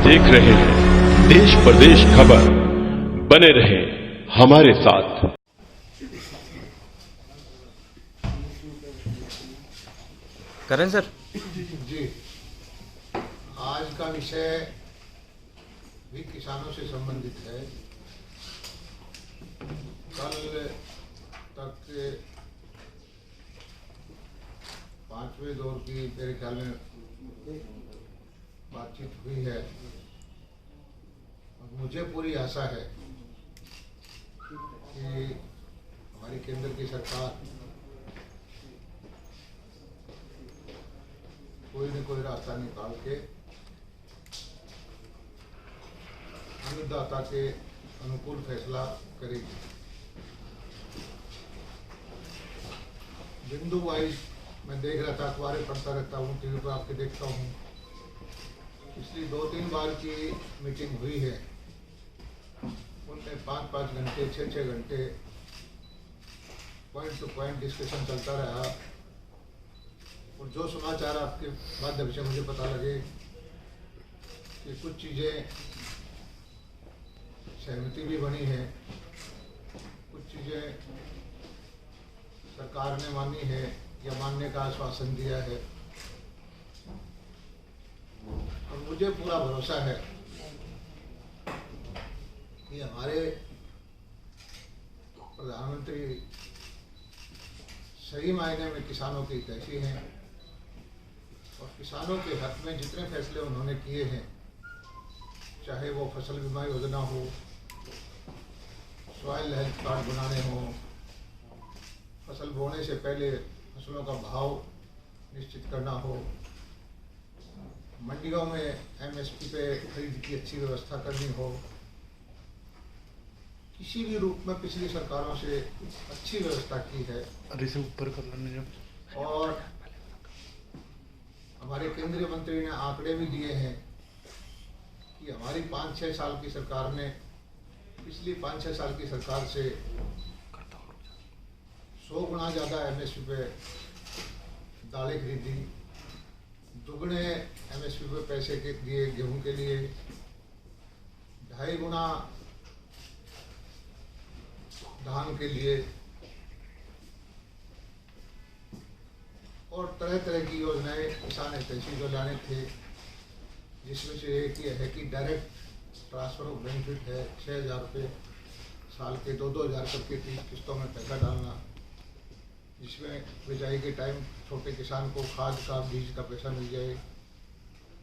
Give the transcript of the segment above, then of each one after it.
देख रहे हैं देश प्रदेश खबर। बने रहें हमारे साथ। करें सर जी, आज का विषय भी किसानों से संबंधित है। कल तक 5वें दौर की मेरे ख्याल में बातचीत हुई है और मुझे पूरी आशा है कि हमारी केंद्र की सरकार कोई न कोई रास्ता निकाल के अन्नदाता के अनुकूल फैसला करेगी। बिंदु वाइज मैं देख रहा था, अखबारें पढ़ता रहता हूँ, टीवी पर आपके देखता हूँ। पिछली 2-3 बार की मीटिंग हुई है, उनमें 5-5 घंटे 6-6 घंटे पॉइंट टू पॉइंट डिस्कशन चलता रहा। और जो समाचार आपके माध्यम से मुझे पता लगे कि कुछ चीज़ें सहमति भी बनी है, कुछ चीज़ें सरकार ने मानी है या मानने का आश्वासन दिया है। और मुझे पूरा भरोसा है कि हमारे प्रधानमंत्री सही मायने में किसानों की हितैषी हैं और किसानों के हक में जितने फैसले उन्होंने किए हैं, चाहे वो फसल बीमा योजना हो, सॉइल हेल्थ कार्ड बनाने हो, फसल बोने से पहले फसलों का भाव निश्चित करना हो, मंडियों में एमएसपी पे खरीद की अच्छी व्यवस्था करनी हो, किसी भी रूप में पिछली सरकारों से अच्छी व्यवस्था की है। ऊपर कर लेने और हमारे केंद्रीय मंत्री ने आंकड़े भी दिए हैं कि हमारी 5-6 साल की सरकार ने पिछली 5-6 साल की सरकार से 100 गुना ज़्यादा एमएसपी पे दालें खरीदी, दुगने एमएसपी पे पैसे के दिए गेहूं के लिए, 2.5 गुना धान के लिए, और तरह तरह की योजनाएं किसान हितैषी जो लाने थे, जिसमें से एक ये है कि डायरेक्ट ट्रांसफर ऑफ बेनिफिट है, 6,000 रुपये साल के 2-2 हज़ार करके 30 किस्तों में पैसा डालना, जिसमें बिजाई के टाइम छोटे किसान को खाद का बीज का पैसा मिल जाए,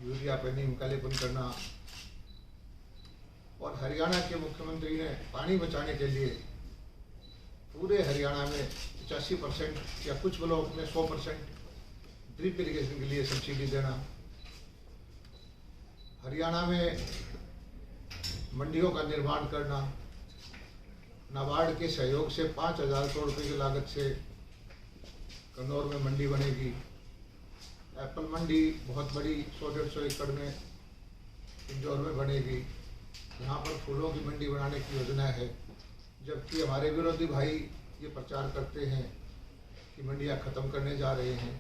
यूरिया पे नीम का लेपन करना। और हरियाणा के मुख्यमंत्री ने पानी बचाने के लिए पूरे हरियाणा में 85% या कुछ ब्लॉक में 100% ड्रिप इरिगेशन के लिए सब्सिडी देना। हरियाणा में मंडियों का निर्माण करना, नाबार्ड के सहयोग से 5,000 करोड़ रुपये की लागत से कन्नौर में मंडी बनेगी। एप्पल मंडी बहुत बड़ी 100-150 एकड़ में इंदौर में बनेगी। यहाँ पर फूलों की मंडी बनाने की योजना है, जबकि हमारे विरोधी भाई ये प्रचार करते हैं कि मंडियाँ खत्म करने जा रहे हैं।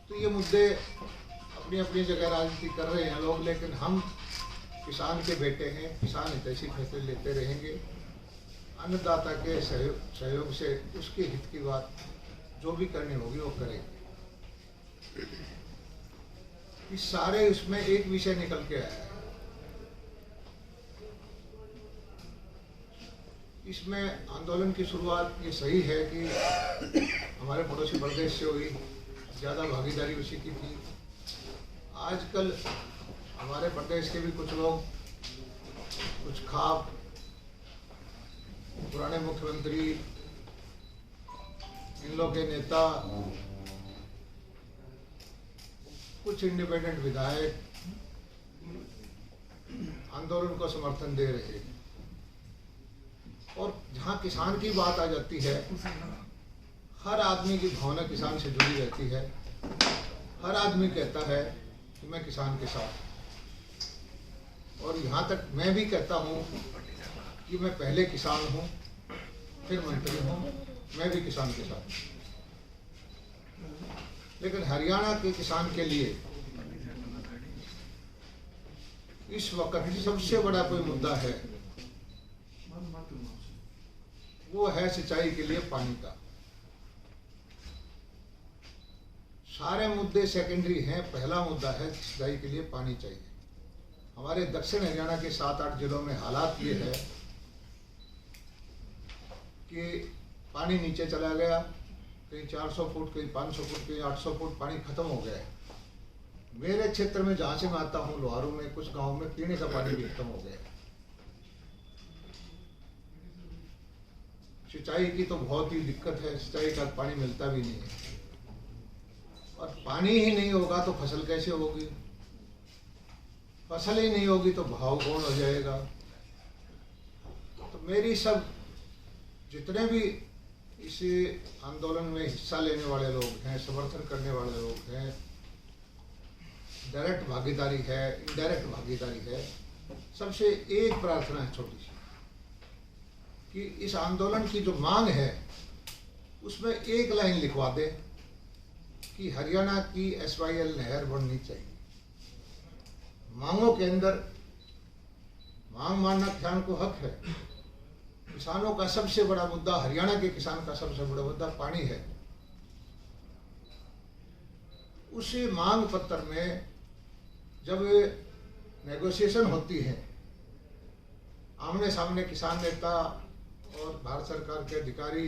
तो ये मुद्दे अपनी अपनी जगह राजनीति कर रहे हैं लोग, लेकिन हम किसान के बेटे हैं, किसान हितैषी फैसले लेते रहेंगे। अन्नदाता के सहयोग से उसके हित की बात जो भी करनी होगी वो करेंगे। इस सारे उसमें एक विषय निकल के आया है। इसमें आंदोलन की शुरुआत ये सही है कि हमारे पड़ोसी प्रदेश से हुई, ज़्यादा भागीदारी उसी की थी। आजकल हमारे प्रदेश के भी कुछ लोग, कुछ खाप, पुराने मुख्यमंत्री, इन लोग के नेता, कुछ इंडिपेंडेंट विधायक आंदोलन को समर्थन दे रहे हैं। और जहां किसान की बात आ जाती है, हर आदमी की भावना किसान से जुड़ी रहती है। हर आदमी कहता है कि मैं किसान के साथ, और यहाँ तक मैं भी कहता हूँ कि मैं पहले किसान हूँ, फिर मंत्री हूँ, मैं भी किसान के साथ। लेकिन हरियाणा के किसान के लिए इस वक्त सबसे बड़ा कोई मुद्दा है वो है सिंचाई के लिए पानी का। सारे मुद्दे सेकेंडरी हैं, पहला मुद्दा है सिंचाई के लिए पानी चाहिए। हमारे दक्षिण हरियाणा के 7-8 जिलों में हालात ये है कि पानी नीचे चला गया, कहीं 400 फुट, कहीं 500 फुट, कहीं 800 फुट पानी खत्म हो गया है। मेरे क्षेत्र में जहाँ से मैं आता हूँ लोहारू में कुछ गांव में पीने का पानी भी खत्म हो गया। सिंचाई की तो बहुत ही दिक्कत है, सिंचाई का पानी मिलता भी नहीं है और पानी ही नहीं होगा तो फसल कैसे होगी, फसल ही नहीं होगी तो भाव कौन हो जाएगा। तो मेरी सब जितने भी इस आंदोलन में हिस्सा लेने वाले लोग हैं, समर्थन करने वाले लोग हैं, डायरेक्ट भागीदारी है, इनडायरेक्ट भागीदारी है, सबसे एक प्रार्थना है छोटी सी कि इस आंदोलन की जो मांग है उसमें एक लाइन लिखवा दे कि हरियाणा की SYL नहर बननी चाहिए। मांगों के अंदर मांग मानना किसान को हक है। किसानों का सबसे बड़ा मुद्दा, हरियाणा के किसान का सबसे बड़ा मुद्दा पानी है। उसी मांग पत्र में जब नेगोशिएशन होती है, आमने सामने किसान नेता और भारत सरकार के अधिकारी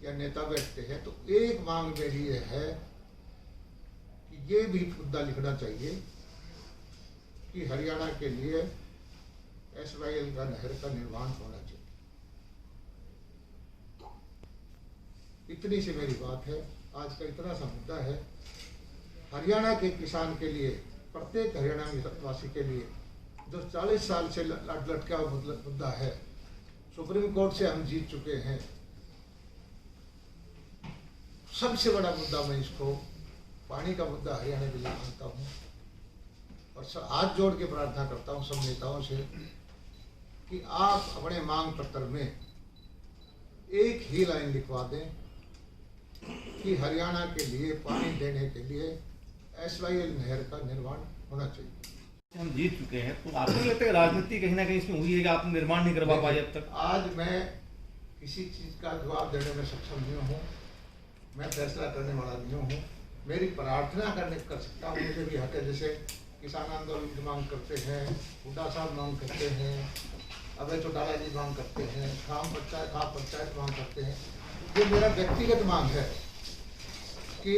या नेता बैठते हैं, तो एक मांग मेरी ये है कि ये भी मुद्दा लिखना चाहिए कि हरियाणा के लिए SYL का नहर का निर्माण होना चाहिए। इतनी सी मेरी बात है। आज का इतना सा मुद्दा है हरियाणा के किसान के लिए, प्रत्येक हरियाणा वासी के लिए जो 40 साल से लटका मुद्दा है। सुप्रीम कोर्ट से हम जीत चुके हैं। सबसे बड़ा मुद्दा मैं इसको पानी का मुद्दा हरियाणा के लिए मानता हूँ और हाथ जोड़ के प्रार्थना करता हूँ सब नेताओं से कि आप अपने मांग पत्र में एक ही लाइन लिखवा दें कि हरियाणा के लिए पानी देने के लिए SYL नहर का निर्माण होना चाहिए। हम जीत चुके हैं तो आपको लगता है राजनीति कहीं ना कहीं इसमें हुई है कि आप निर्माण नहीं करवा पाए अब तक? आज मैं किसी चीज का जवाब देने में सक्षम नहीं हूँ, मैं फैसला करने वाला नहीं हूँ। मेरी प्रार्थना कर सकता हूँ, मुझे भी हक है। जैसे किसान आंदोलन की मांग करते हैं, हुड्डा साहब मांग करते हैं, अभय चौटाला जी मांग करते हैं, खाप पंचायत मांग करते हैं। ये मेरा व्यक्तिगत मांग है कि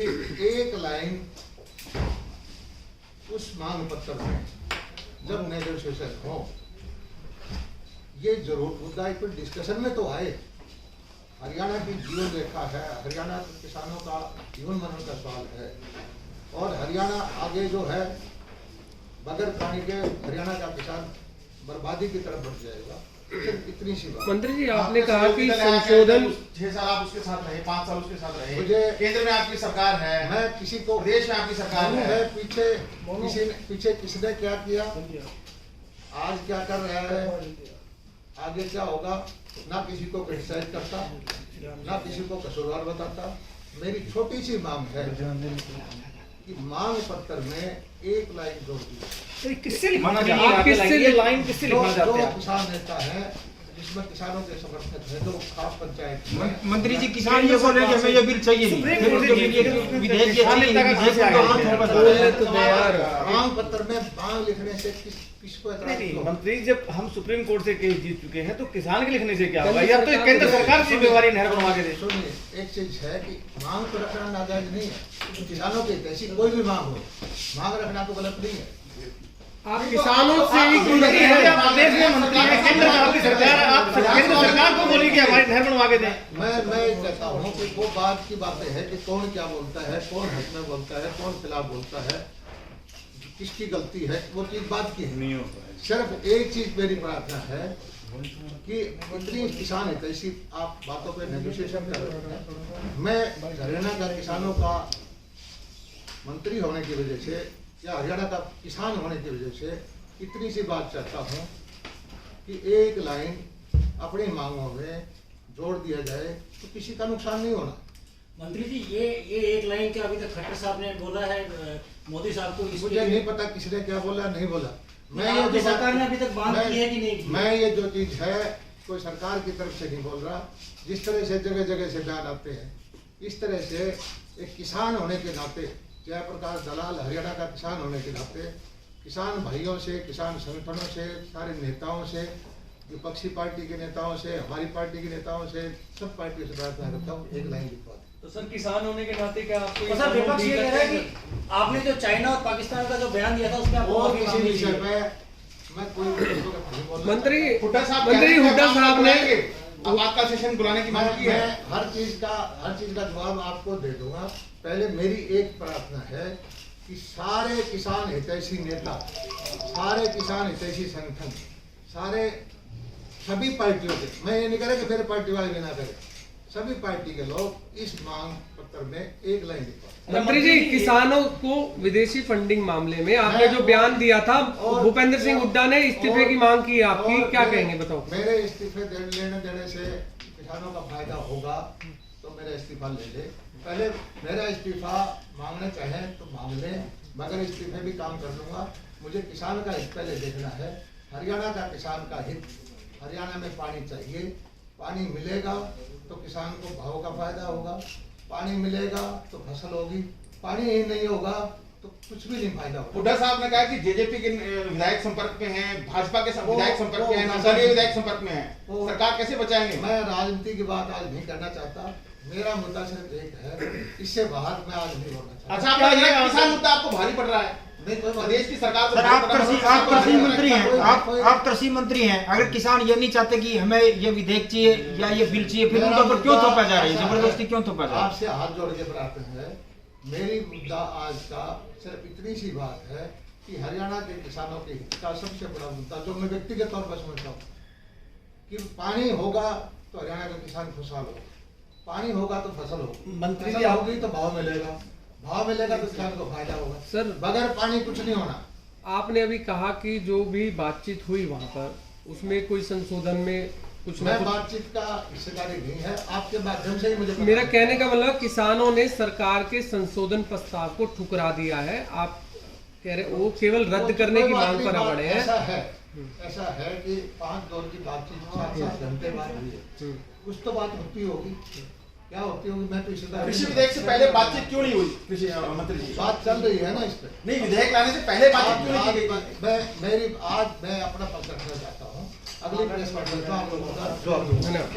एक लाइन उस मांग पत्र में जब नेगोशिएशन हो, ये जरूर मुद्दा एक डिस्कशन में तो आए। हरियाणा की जीवन रेखा है, हरियाणा के किसानों का जीवन मरण का सवाल है और हरियाणा आगे जो है बगैर पानी के हरियाणा का किसान बर्बादी की तरफ बढ़ जाएगा। इतनी सी बात। मंत्री जी, आपने कहा कि संशोधन 6 साल आप उसके साथ रहे, 5 साल उसके साथ रहे, मुझे केंद्र में आपकी सरकार है, मैं किसी को प्रदेश में आपकी सरकार है, पीछे किसने क्या किया, आज क्या कर रहा है, आगे क्या होगा, ना किसी को क्रिटिसाइज करता, ना किसी को कसूरवार बताता। मेरी छोटी सी मांग है कि मांग पत्र में एक लाइन जोड़ दी। किससे लिखवाना चाहते हैं? आप किससे लाइन किससे लिखवाना चाहते हैं? किसान नेता है जिसमें किसानों के समर्थक है, जो खाप पंचायत मंत्री जी, किसान ये बोल रहे हैं कि हमें ये बिल चाहिए नहीं, विधेयक ये चाहिए मांग पत्र में मांग लिखने से किसको नहीं। मंत्री, जब हम सुप्रीम कोर्ट से केस जीत चुके हैं तो किसान के लिखने से क्या होगा? या तो केंद्र सरकार से जिम्मेवारी नहर बनवा के दे। सुनिए, एक चीज है कि मांग तो रखना नाजायज नहीं है। किसानों की ऐसी कोई भी मांग हो, मांग रखना तो गलत नहीं है। आप किसानों से ही क्यों लगे हैं? प्रदेश में मंत्री है, केंद्र में आपकी सरकार, आप केंद्र सरकार को बोलिए कि हमारी नहर बनवा के दें। मैं कहता हूँ कि वो बात की बातें हैं कि कौन क्या बोलता है, कौन हक में बोलता है, कौन खिलाफ बोलता है, किसकी गलती है, वो चीज बात की है। सिर्फ एक चीज मेरी प्रार्थना है कि इतनी किसान हितैषी आप बातों पे नेगोशिएशन कर रहे हैं। मैं हरियाणा का किसानों का मंत्री होने की वजह से या हरियाणा का किसान होने की वजह से इतनी सी बात चाहता हूँ कि एक लाइन अपनी मांगों में जोड़ दिया जाए तो किसी का नुकसान नहीं होना। मंत्री जी, ये एक लाइन क्या अभी तक खट्टर साहब ने बोला है मोदी साहब को? मुझे नहीं पता किसने क्या बोला नहीं बोला, मैं ये आपकी जो सरकार ने अभी तक बात मैं- की है कि नहीं की? मैं ये जो चीज है कोई सरकार की तरफ से नहीं बोल रहा, जिस तरह से जगह जगह से बयान आते हैं, इस तरह से एक किसान होने के नाते, जयप्रकाश दलाल हरियाणा का किसान होने के नाते, किसान भाइयों से, किसान संगठनों से, सारे नेताओं से, विपक्षी पार्टी के नेताओं से, हमारी पार्टी के नेताओं से, सब पार्टियों से बात मैं करता हूँ, एक लाइन लिखवा दें। तो सर किसान होने के नाते क्या आपको तो सर विपक्ष ये कह रहा है कि आपने जो चाइना और पाकिस्तान का जो बयान दिया था उसमें आपको और माफी किसी मांगनी विषय चाहिए। पे मैं कोई नहीं बोलना। मंत्री हुड्डा साहब मंत्री कह रहे हैं हुड्डा कि साहब ने आपातकाल सेशन बुलाने की मांग की है। मैं हर चीज का जवाब आपको दे दूंगा। पहले मेरी एक प्रार्थना है कि सारे किसान हितैषी नेता, सारे किसान हितैषी संगठन, सारे सभी पार्टियों के, मैं ये नहीं कह रहा कि मेरे पार्टी वाले भी ना करें, सभी पार्टी के लोग इस मांग पत्र में एक लाइन लिखवा। मंत्री जी, किसानों को विदेशी फंडिंग मामले में आपने जो बयान दिया था, भूपेंद्र सिंह हुड्डा ने इस्तीफे की मांग की है आपकी, क्या कहेंगे बताओ? मेरे इस्तीफे लेने देने से किसानों का फायदा होगा तो मेरा इस्तीफा ले ले। पहले मेरा इस्तीफा मांगना चाहे तो मांग ले, मगर इस्तीफे भी काम कर लूंगा। मुझे किसान का हित पहले देखना है, हरियाणा का किसान का हित। हरियाणा में पानी चाहिए, पानी मिलेगा तो किसान को भाव का फायदा होगा, पानी मिलेगा तो फसल होगी, पानी ही नहीं होगा तो कुछ भी नहीं फायदा होगा। हुड्डा साहब ने कहा कि जेजेपी के विधायक संपर्क में हैं, भाजपा के विधायक संपर्क में हैं, नवदलीय विधायक संपर्क में हैं, सरकार कैसे बचाएंगे? मैं राजनीति की बात आज नहीं करना चाहता, मेरा मुद्दा सिर्फ एक है, इससे बाहर मैं आज नहीं बोलना चाहता। अच्छा, आपका लग रहा है कि किसान मुद्दा आपको भारी पड़ रहा है? नहीं, कोई बात प्रदेश की सरकार को सर भारी आप पड़ रहा है। कृषि मंत्री हैं, कोई- आप कृषि मंत्री हैं, अगर किसान ये नहीं चाहते कि हमें ये विधेयक चाहिए या ये बिल चाहिए, फिर उनके ऊपर क्यों थोपा जा रही है, जबरदस्ती क्यों थोपा जा रहा है? आपसे हाथ जोड़ के प्रार्थना है, मेरी मुद्दा आज का सिर्फ इतनी सी बात है कि हरियाणा के किसानों के हित का सबसे बड़ा मुद्दा, जो मैं व्यक्तिगत तौर पर समझता हूँ, कि पानी होगा तो हरियाणा का किसान खुशहाल होगा, पानी होगा तो फसल होगी, मंत्री जी, फसल होगी तो भाव मिलेगा, भाव मिलेगा तो किसान को फायदा होगा। सर, बगैर पानी कुछ नहीं होना। आपने अभी कहा कि जो भी बातचीत हुई वहां पर उसमें कोई संशोधन में कुछ मैं ना कुछ, बातचीत का हिस्सेदारी नहीं है, आपके माध्यम से ही मुझे पता मेरा है। कहने का मतलब किसानों ने सरकार के संशोधन प्रस्ताव को ठुकरा दिया है, आप कह रहे वो केवल रद्द करने की मांग पर अड़े हैं। ऐसा है कि 5 दौर की बातचीत 7-7 घंटे बाद हुई है, कुछ तो बात होती होगी, क्या होती होगी मैं तो कृषि विधेयक से पहले बातचीत क्यों नहीं हुई कृषि मंत्री जी? बात चल रही है ना इस पर। नहीं, विधेयक लाने से पहले बातचीत क्यों नहीं की गई? आज मैं अपना पक्ष रखना चाहता हूँ, अगली प्रेस कॉन्फ्रेंस में आप लोगों का जवाब दूंगा। धन्यवाद।